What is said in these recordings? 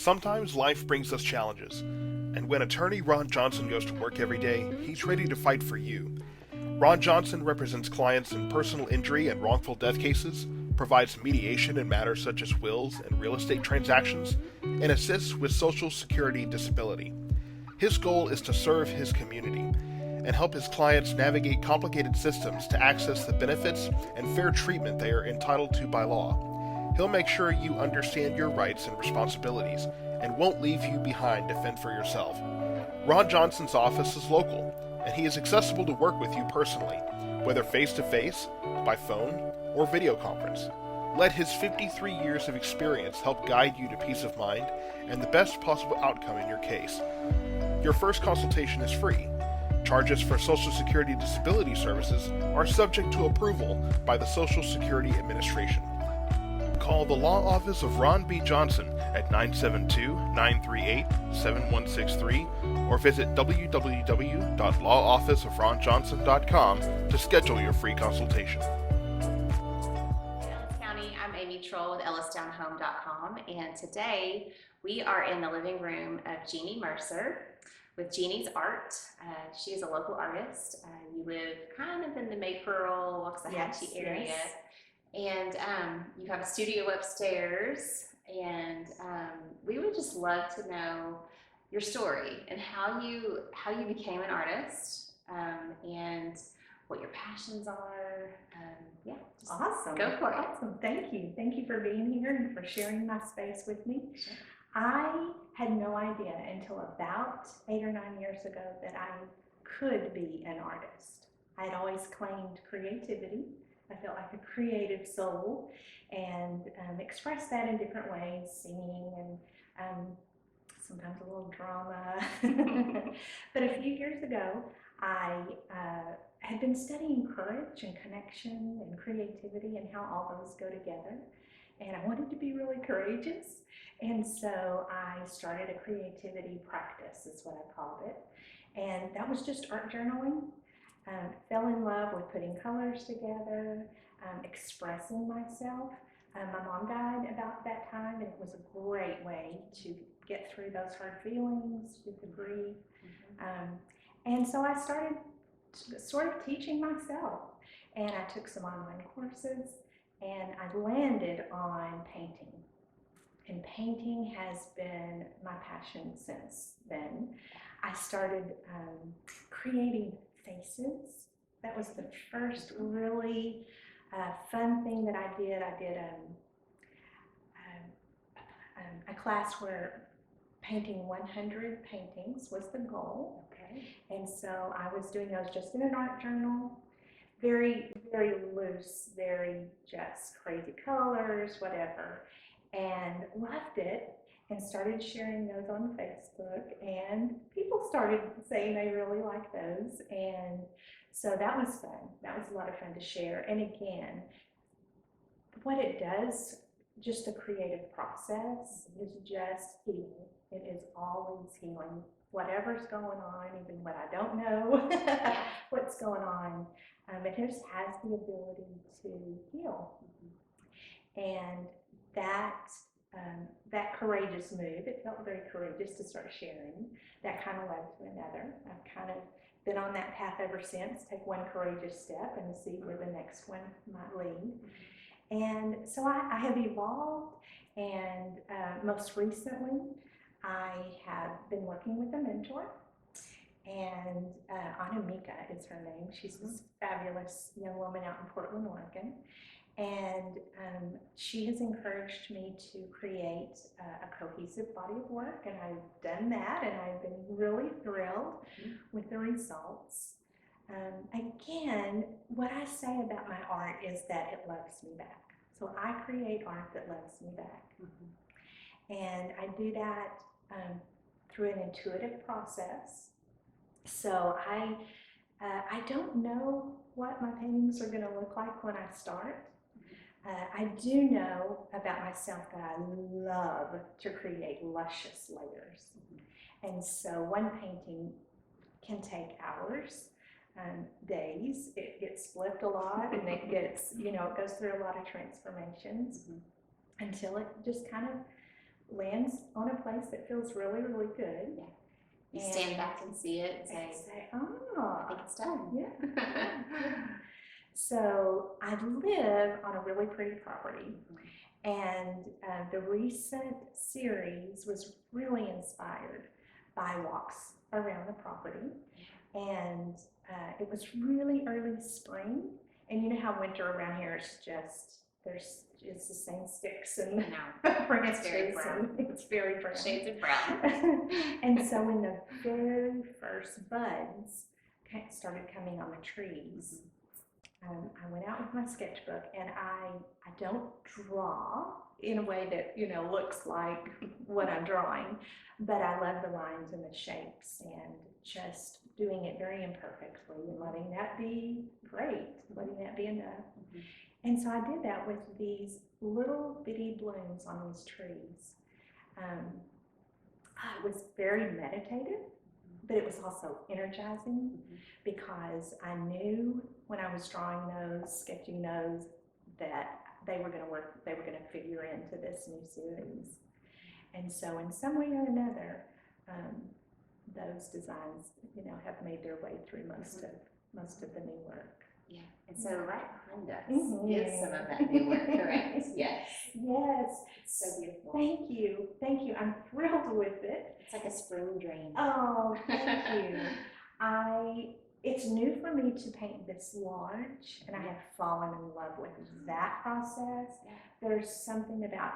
Sometimes life brings us challenges, and when attorney Ron Johnson goes to work every day, he's ready to fight for you. Ron Johnson represents clients in personal injury and wrongful death cases, provides mediation in matters such as wills and real estate transactions, and assists with Social Security disability. His goal is to serve his community and help his clients navigate complicated systems to access the benefits and fair treatment they are entitled to by law. He'll make sure you understand your rights and responsibilities and won't leave you behind to fend for yourself. Ron Johnson's office is local, and he is accessible to work with you personally, whether face to face, by phone, or video conference. Let his 53 years of experience help guide you to peace of mind and the best possible outcome in your case. Your first consultation is free. Charges for Social Security disability services are subject to approval by the Social Security Administration. Call the law office of Ron B. Johnson at 972-938-7163 or visit www.lawofficeofronjohnson.com to schedule your free consultation. Ellis County, I'm Amy Troll with EllisDownHome.com, and today we are in the living room of Jeanye Mercer with Jeannie's Art. She is a local artist. You live kind of in the Maypearl, Waxahachie area. Yes. And you have a studio upstairs, and we would just love to know your story and how you became an artist, and what your passions are. Just Awesome. go for it. Awesome. Thank you. Thank you for being here and for sharing my space with me. Sure. I had no idea until about 8 or 9 years ago that I could be an artist. I had always claimed creativity. I felt like a creative soul and expressed that in different ways, singing and sometimes a little drama. But a few years ago, I had been studying courage and connection and creativity and how all those go together. And I wanted to be really courageous. And so I started a creativity practice, is what I called it. And that was just art journaling. Fell in love with putting colors together, expressing myself. My mom died about that time, and it was a great way to get through those hard feelings, with the grief. And so I started sort of teaching myself, and I took some online courses, and I landed on painting. And painting has been my passion since then. I started creating faces. That was the first really fun thing that I did. I did a class where painting 100 paintings was the goal. Okay. And so I was doing those just in an art journal, very, very loose, very just crazy colors, whatever, and loved it. And started sharing those on Facebook, and people started saying they really like those, and so that was fun. That was a lot of fun to share. And again, what it does, just the creative process, is just healing. It is always healing. Whatever's going on, even when I don't know what's going on, it just has the ability to heal. And that courageous move, it felt very courageous to start sharing. That kind of led to another. I've kind of been on that path ever since. Take one courageous step and see where the next one might lead. And so I have evolved, and most recently I have been working with a mentor, and Anamika is her name. She's this fabulous young woman out in Portland, Oregon. And she has encouraged me to create a cohesive body of work, and I've done that, and I've been really thrilled with the results. Again, what I say about my art is that it loves me back. So I create art that loves me back. And I do that through an intuitive process. So I don't know what my paintings are going to look like when I start. I do know about myself that I love to create luscious layers. And so one painting can take hours, days. It gets flipped a lot, and it gets, it goes through a lot of transformations until it just kind of lands on a place that feels really, really good. Yeah. You stand And- back and see it and And say, say, I oh, think it's done. yeah. So I live on a really pretty property, and the recent series was really inspired by walks around the property, and it was really early spring, and you know how winter around here is just, there's just the same sticks and No, branches, it's very brown. and it's very brown. Shades of brown. And so when the very first buds started coming on the trees, I went out with my sketchbook, and I don't draw in a way that, you know, looks like what I'm drawing, but I love the lines and the shapes and just doing it very imperfectly and letting that be great, letting that be enough. And so I did that with these little bitty blooms on these trees. It was very meditative, but it was also energizing because I knew when I was drawing those, sketching those, that they were going to work, they were going to figure into this new series. And so in some way or another, those designs, you know, have made their way through most of the new work. Yeah, and so right behind us Mhm. is some of that new work, correct? Yes. Yes. It's so beautiful. Thank you. Thank you. I'm thrilled with it. It's like a spring dream. Oh, thank you. It's new for me to paint this large, and I have fallen in love with that process. Yeah. There's something about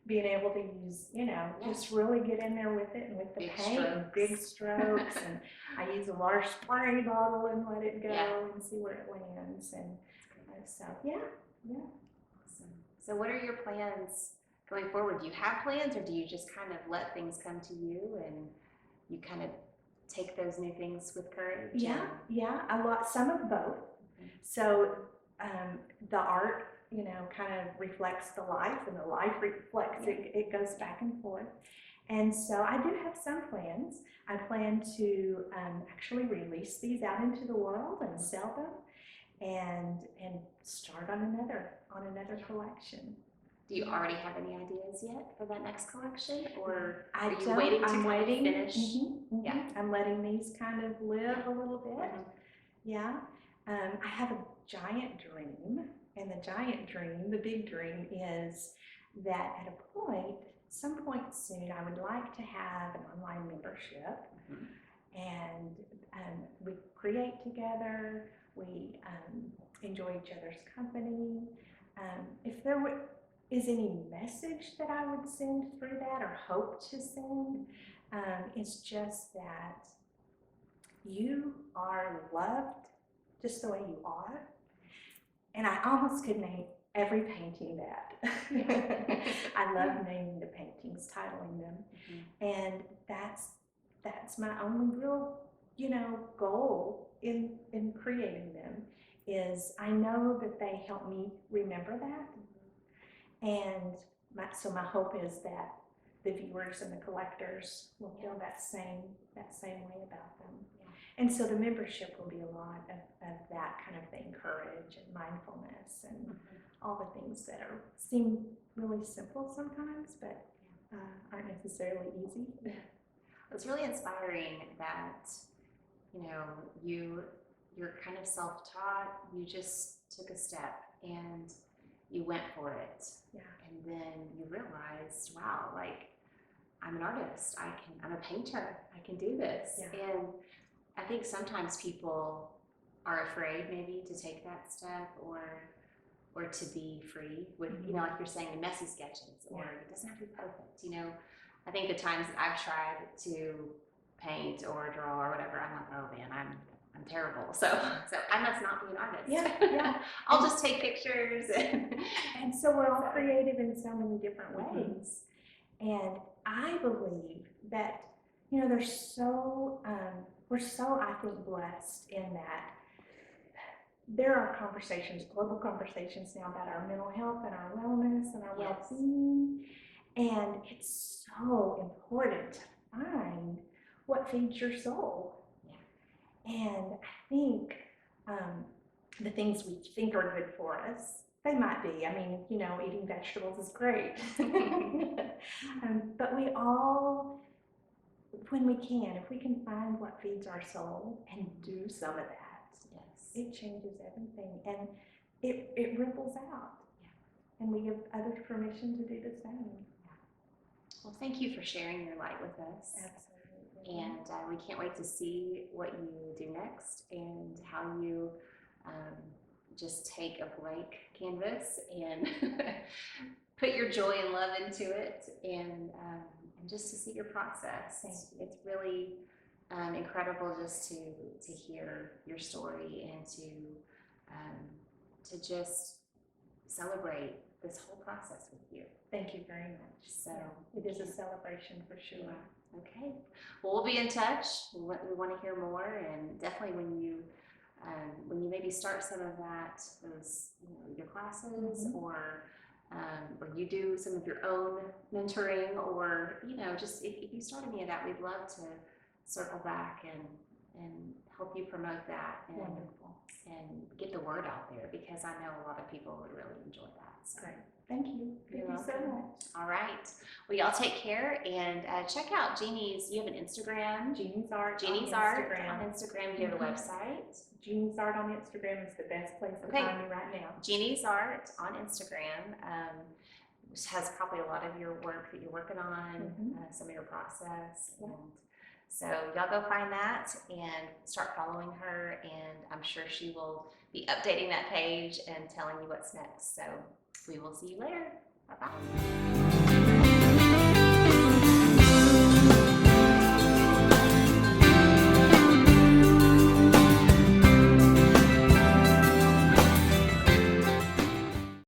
being able to use, you know, just really get in there with it and with the Big paint and strokes. big strokes. And I use a large spray bottle and let it go Yeah. and see where it lands. And so, yeah. Awesome. So what are your plans going forward? Do you have plans, or do you just kind of let things come to you and you kind of take those new things with courage? Yeah, some of both. So the art, you know, kind of reflects the life, and the life reflects it goes back and forth. And so I do have some plans. I plan to actually release these out into the world and sell them, and start on another collection. Do you already have any ideas yet for that next collection, or I are you don't. waiting to I'm kind of waiting. finish? Yeah, I'm letting these kind of live a little bit. Yeah, I have a giant dream, and the big dream is that at some point soon, I would like to have an online membership, and we create together, we enjoy each other's company. If there is any message that I would send through that or hope to send, it's just that you are loved just the way you are. And I almost could name every painting that. I love naming the paintings, titling them. And that's my only real, you know, goal in creating them, is I know that they help me remember that. And so my hope is that the viewers and the collectors will feel that same way about them. And so the membership will be a lot of that kind of thing, courage and mindfulness and all the things that seem really simple sometimes, but aren't necessarily easy. It's really inspiring that, you know, you're kind of self-taught. You just took a step and you went for it. Yeah. And then you realized, wow, like, I'm an artist. I'm a painter. I can do this. Yeah. And I think sometimes people are afraid maybe to take that step, or to be free with, you know, like you're saying, the messy sketches, or it doesn't have to be perfect. You know, I think the times that I've tried to paint or draw or whatever, I'm like, oh man, I'm terrible. So I must not be an artist. Yeah. I'll just take pictures. And so we're all creative in so many different ways. And I believe that, you know, we're so, I think, blessed in that there are conversations, global conversations now about our mental health and our wellness and our well-being. And it's so important to find what feeds your soul. And I think the things we think are good for us They might be. I mean, you know, eating vegetables is great. But we all, when we can, if we can find what feeds our soul and do some of that, Yes. it changes everything. And it ripples out. Yeah. And we give others permission to do the same. Well, thank you for sharing your light with us. Absolutely. And we can't wait to see what you do next and how you just take a blank canvas and put your joy and love into it, and just to see your process. It's really incredible just to hear your story and to just celebrate this whole process with you. Thank you very much. So it is a celebration for sure. Yeah. Okay. Well, we'll be in touch. We want to hear more, and definitely when you maybe start some of that, those, you know, your classes, or you do some of your own mentoring, or, you know, just if you start any of that, we'd love to circle back and help you promote that and Wonderful. And get the word out there, because I know a lot of people would really enjoy that. So. Great. Thank you. Thank you so much. All right. Well, y'all take care, and check out Jeannie's. You have an Instagram. Jeannie's Art. Jeannie's Art on Instagram. Do you have a website? Jeannie's Art on Instagram is the best place to find me right now. Jeannie's Art on Instagram, which has probably a lot of your work that you're working on, some of your process. Yeah. And so y'all go find that and start following her, and I'm sure she will be updating that page and telling you what's next. So we will see you later. Bye-bye.